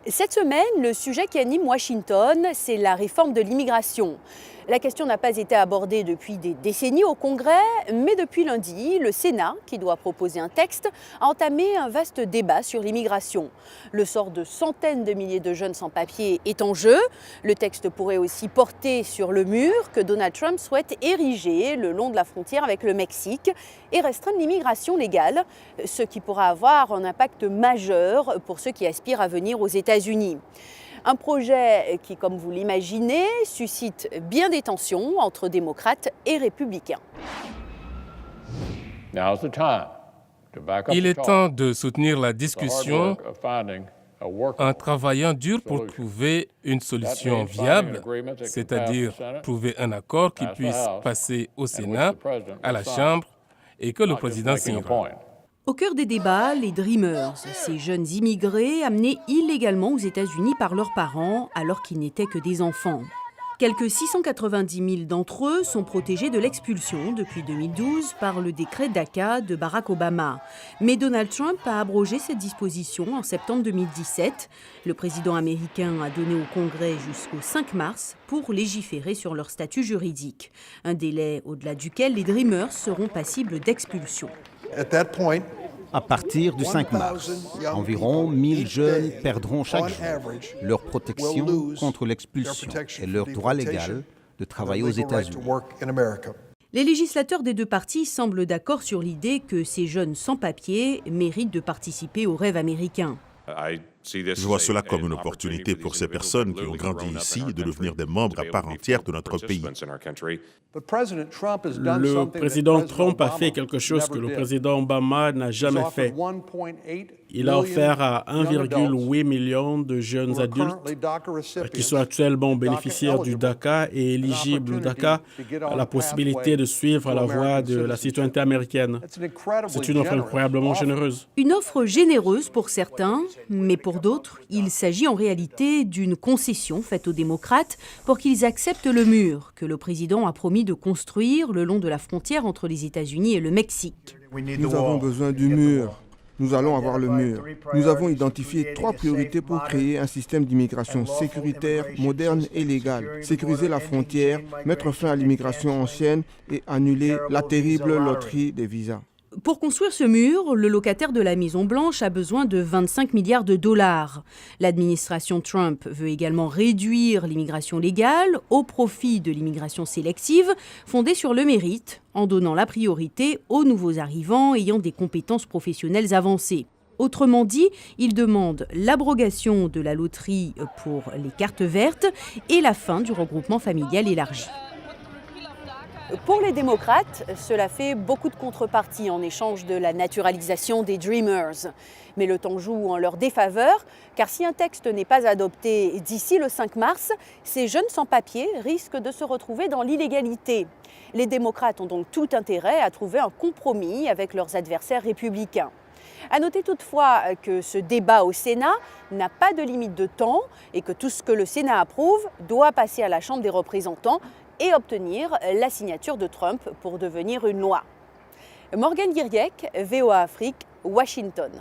Cette semaine, le sujet qui anime Washington, c'est la réforme de l'immigration. La question n'a pas été abordée depuis des décennies au Congrès, mais depuis lundi, le Sénat, qui doit proposer un texte, a entamé un vaste débat sur l'immigration. Le sort de centaines de milliers de jeunes sans-papiers est en jeu. Le texte pourrait aussi porter sur le mur que Donald Trump souhaite ériger le long de la frontière avec le Mexique et restreindre l'immigration légale, ce qui pourra avoir un impact majeur pour ceux qui aspirent à venir aux États-Unis. Un projet qui, comme vous l'imaginez, suscite bien des tensions entre démocrates et républicains. Il est temps de soutenir la discussion en travaillant dur pour trouver une solution viable, c'est-à-dire trouver un accord qui puisse passer au Sénat, à la Chambre et que le président signera. Au cœur des débats, les Dreamers, ces jeunes immigrés amenés illégalement aux États-Unis par leurs parents alors qu'ils n'étaient que des enfants. Quelques 690 000 d'entre eux sont protégés de l'expulsion depuis 2012 par le décret DACA de Barack Obama. Mais Donald Trump a abrogé cette disposition en septembre 2017. Le président américain a donné au Congrès jusqu'au 5 mars pour légiférer sur leur statut juridique. Un délai au-delà duquel les Dreamers seront passibles d'expulsion. À partir du 5 mars, environ 1000 jeunes perdront chaque jour leur protection contre l'expulsion et leur droit légal de travailler aux États-Unis. Les législateurs des deux partis semblent d'accord sur l'idée que ces jeunes sans-papiers méritent de participer au rêve américain. Je vois cela comme une opportunité pour ces personnes qui ont grandi ici de devenir des membres à part entière de notre pays. Le président Trump a fait quelque chose que le président Obama n'a jamais fait. Il a offert à 1,8 million de jeunes adultes qui sont actuellement bénéficiaires du DACA et éligibles au DACA la possibilité de suivre la voie de la citoyenneté américaine. C'est une offre incroyablement généreuse. Une offre généreuse pour certains, mais pour d'autres, il s'agit en réalité d'une concession faite aux démocrates pour qu'ils acceptent le mur que le président a promis de construire le long de la frontière entre les États-Unis et le Mexique. Nous avons besoin du mur. Nous allons avoir le mur. Nous avons identifié 3 priorités pour créer un système d'immigration sécuritaire, moderne et légal. Sécuriser la frontière, mettre fin à l'immigration ancienne et annuler la terrible loterie des visas. Pour construire ce mur, le locataire de la Maison-Blanche a besoin de 25 milliards de dollars. L'administration Trump veut également réduire l'immigration légale au profit de l'immigration sélective, fondée sur le mérite, en donnant la priorité aux nouveaux arrivants ayant des compétences professionnelles avancées. Autrement dit, il demande l'abrogation de la loterie pour les cartes vertes et la fin du regroupement familial élargi. Pour les démocrates, cela fait beaucoup de contreparties en échange de la naturalisation des Dreamers. Mais le temps joue en leur défaveur, car si un texte n'est pas adopté d'ici le 5 mars, ces jeunes sans-papiers risquent de se retrouver dans l'illégalité. Les démocrates ont donc tout intérêt à trouver un compromis avec leurs adversaires républicains. À noter toutefois que ce débat au Sénat n'a pas de limite de temps et que tout ce que le Sénat approuve doit passer à la Chambre des représentants et obtenir la signature de Trump pour devenir une loi. Morgane Guirguec, VOA Afrique, Washington.